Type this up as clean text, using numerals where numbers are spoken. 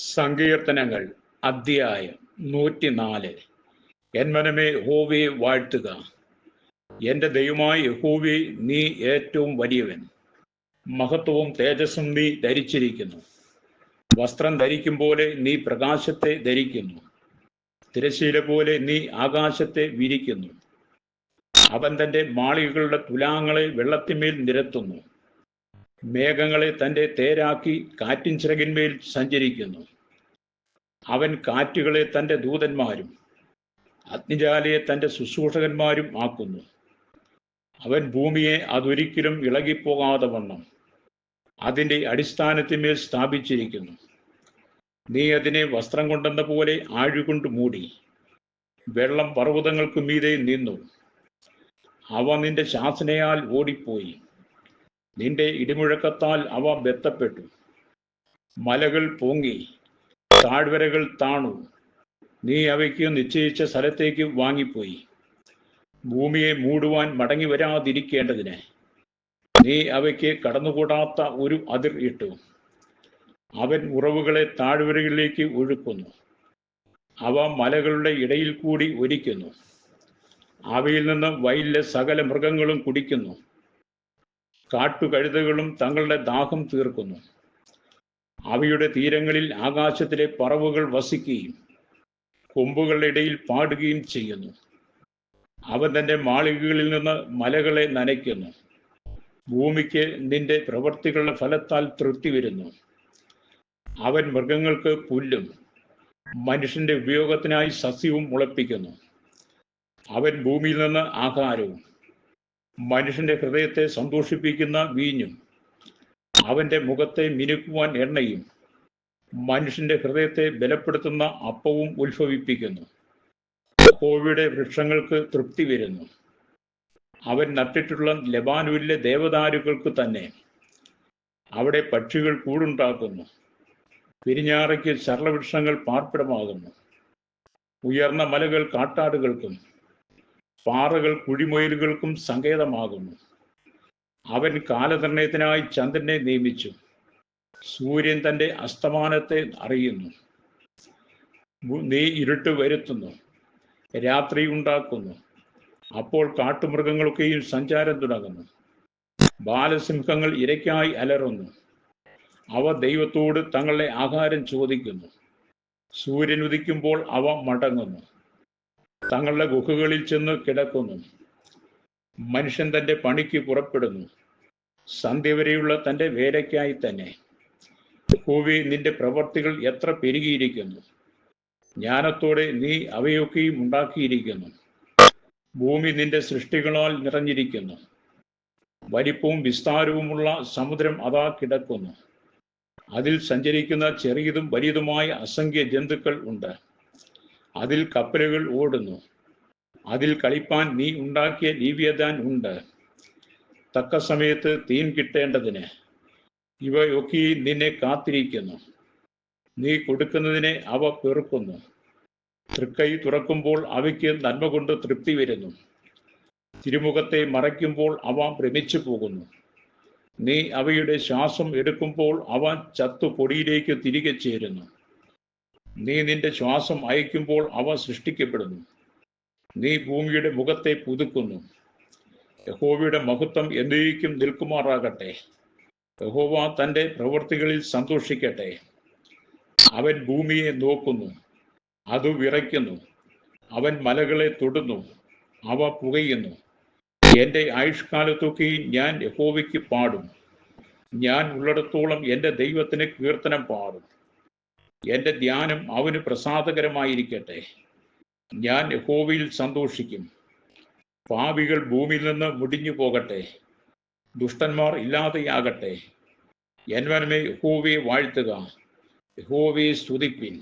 സങ്കീർത്തനങ്ങൾ അധ്യായം 104. എൻ മനമേ യഹോവയെ വാഴ്ത്തുക. എൻ്റെ ദൈവമായ യഹോവേ, നീ ഏറ്റവും വലിയവൻ. മഹത്വവും തേജസ്സും നീ ധരിച്ചിരിക്കുന്നു. വസ്ത്രം ധരിക്കും പോലെ നീ പ്രകാശത്തെ ധരിക്കുന്നു. തിരശ്ശീല പോലെ നീ ആകാശത്തെ വിരിക്കുന്നു. അവൻ തൻ്റെ മാളികകളുടെ തുലാങ്ങളെ വെള്ളത്തിന്മേൽ നിരത്തുന്നു. മേഘങ്ങളെ തൻ്റെ തേരാക്കി കാറ്റിൻ ചിറകിന്മേൽ സഞ്ചരിക്കുന്നു. അവൻ കാറ്റുകളെ തൻ്റെ ദൂതന്മാരും അഗ്നിജാലയെ തൻ്റെ ശുശ്രൂഷകന്മാരും ആക്കുന്നു. അവൻ ഭൂമിയെ അതൊരിക്കലും ഇളകിപ്പോകാതെ വണ്ണം അതിൻ്റെ അടിസ്ഥാനത്തിന്മേൽ സ്ഥാപിച്ചിരിക്കുന്നു. നീ അതിനെ വസ്ത്രം കൊണ്ടെന്ന പോലെ ആഴികൊണ്ട് മൂടി. വെള്ളം പർവ്വതങ്ങൾക്ക് മീതെ നിന്നു. അവ നിന്റെ ശാസനയാൽ ഓടിപ്പോയി. നിന്റെ ഇടിമുഴക്കത്താൽ അവ ബന്ധപ്പെട്ടു. മലകൾ പൊങ്ങി, താഴ്വരകൾ താണു. നീ അവയ്ക്ക് നിശ്ചയിച്ച സ്ഥലത്തേക്ക് വാങ്ങിപ്പോയി. ഭൂമിയെ മൂടുവാൻ മടങ്ങി വരാതിരിക്കേണ്ടതിന് നീ അവയ്ക്ക് കടന്നുകൂടാത്ത ഒരു അതിർ ഇട്ടു. അവൻ ഉറവുകളെ താഴ്വരകളിലേക്ക് ഒഴുക്കുന്നു. അവ മലകളുടെ ഇടയിൽ കൂടി ഒലിക്കുന്നു. അവയിൽ നിന്ന് വയലിലെ സകല മൃഗങ്ങളും കുടിക്കുന്നു. കാട്ടുകഴുതകളും തങ്ങളുടെ ദാഹം തീർക്കുന്നു. അവയുടെ തീരങ്ങളിൽ ആകാശത്തിലെ പറവുകൾ വസിക്കുകയും കൊമ്പുകളുടെ ഇടയിൽ പാടുകയും ചെയ്യുന്നു. അവൻ തൻ്റെ മാളികകളിൽ നിന്ന് മലകളെ നനയ്ക്കുന്നു. ഭൂമിക്ക് നിന്റെ പ്രവൃത്തികളുടെ ഫലത്താൽ തൃപ്തി വരുന്നു. അവൻ മൃഗങ്ങൾക്ക് പുല്ലും മനുഷ്യന്റെ ഉപയോഗത്തിനായി സസ്യവും മുളപ്പിക്കുന്നു. അവൻ ഭൂമിയിൽ നിന്ന് ആഹാരവും മനുഷ്യന്റെ ഹൃദയത്തെ സന്തോഷിപ്പിക്കുന്ന വീഞ്ഞും അവന്റെ മുഖത്തെ മിനുക്കുവാൻ എണ്ണയും മനുഷ്യന്റെ ഹൃദയത്തെ ബലപ്പെടുത്തുന്ന അപ്പവും ഉത്ഭവിപ്പിക്കുന്നു. യഹോവയുടെ വൃക്ഷങ്ങൾക്ക് തൃപ്തി വരുന്നു. അവൻ നട്ടിട്ടുള്ള ലെബാനൂരിലെ ദേവദാരുക്കൾക്ക് തന്നെ അവിടെ പക്ഷികൾ കൂടുണ്ടാക്കുന്നു. പെരിഞ്ഞാറയ്ക്ക് ചർളവൃക്ഷങ്ങൾ പാർപ്പിടമാകുന്നു. ഉയർന്ന മലകൾ കാട്ടാടുകൾക്കും പാറകൾ കുഴിമൊയിലുകൾക്കും സങ്കേതമാകുന്നു. അവൻ കാലനിർണയത്തിനായി ചന്ദ്രനെ നിയമിച്ചു. സൂര്യൻ തൻ്റെ അസ്തമാനത്തെ അറിയുന്നു. നീ ഇരുട്ട് വരുത്തുന്നു, രാത്രി ഉണ്ടാക്കുന്നു. അപ്പോൾ കാട്ടുമൃഗങ്ങളൊക്കെയും സഞ്ചാരം തുടങ്ങുന്നു. ബാലസിംഹങ്ങൾ ഇരയ്ക്കായി അലറുന്നു. അവ ദൈവത്തോട് തങ്ങളുടെ ആഹാരം ചോദിക്കുന്നു. സൂര്യൻ ഉദിക്കുമ്പോൾ അവ മടങ്ങുന്നു, തങ്ങളുടെ ഗുഹകളിൽ ചെന്ന് കിടക്കുന്നു. മനുഷ്യൻ തൻ്റെ പണിക്ക് പുറപ്പെടുന്നു, സന്ധ്യ വരെയുള്ള തൻ്റെ വേലയ്ക്കായി തന്നെ. യഹോവേ, നിന്റെ പ്രവർത്തികൾ എത്ര പെരുകിയിരിക്കുന്നു! ജ്ഞാനത്തോടെ നീ അവയൊക്കെയും ഉണ്ടാക്കിയിരിക്കുന്നു. ഭൂമി നിന്റെ സൃഷ്ടികളാൽ നിറഞ്ഞിരിക്കുന്നു. വലിപ്പവും വിസ്താരവുമുള്ള സമുദ്രം അതാ കിടക്കുന്നു. അതിൽ സഞ്ചരിക്കുന്ന ചെറിയതും വലിയതുമായ അസംഖ്യ ജന്തുക്കൾ ഉണ്ട്. അതിൽ കപ്പലുകൾ ഓടുന്നു. അതിൽ കളിപ്പാൻ നീ ഉണ്ടാക്കിയ ലീവ്യതാൻ ഉണ്ട്. തക്ക സമയത്ത് തീൻ കിട്ടേണ്ടതിന് ഇവയൊക്കെ നിന്നെ കാത്തിരിക്കുന്നു. നീ കൊടുക്കുന്നതിനെ അവ പെറുക്കുന്നു. തൃക്കൈ തുറക്കുമ്പോൾ അവയ്ക്ക് നന്മ കൊണ്ട് തൃപ്തി വരുന്നു. തിരുമുഖത്തെ മറയ്ക്കുമ്പോൾ അവ ഭ്രമിച്ചു പോകുന്നു. നീ അവയുടെ ശ്വാസം എടുക്കുമ്പോൾ അവ ചത്തു പൊടിയിലേക്ക് തിരികെ ചേരുന്നു. നീ നിന്റെ ശ്വാസം അയക്കുമ്പോൾ അവ സൃഷ്ടിക്കപ്പെടുന്നു. നീ ഭൂമിയുടെ മുഖത്തെ പുതുക്കുന്നു. യഹോവയുടെ മഹത്വം എന്നേക്കും നിൽക്കുമാറാകട്ടെ. യഹോവ തൻ്റെ പ്രവൃത്തികളിൽ സന്തോഷിക്കട്ടെ. അവൻ ഭൂമിയെ നോക്കുന്നു, അത് വിറയ്ക്കുന്നു. അവൻ മലകളെ തൊടുന്നു, അവ പുകയുന്നു. എൻ്റെ ആയുഷ്കാലത്തൊക്കെയും ഞാൻ യഹോവയ്ക്ക് പാടും. ഞാൻ ഉള്ളിടത്തോളം എൻ്റെ ദൈവത്തിന് കീർത്തനം പാടും. എൻ്റെ ധ്യാനം അവന് പ്രസാദകരമായിരിക്കട്ടെ. ഞാൻ യഹോവയിൽ സന്തോഷിക്കും. പാപികൾ ഭൂമിയിൽ നിന്ന് മുടിഞ്ഞു പോകട്ടെ, ദുഷ്ടന്മാർ ഇല്ലാതെയാകട്ടെ. എൻ മനമേ യഹോവയെ വാഴ്ത്തുക, യഹോവയെ സ്തുതിപ്പിൻ.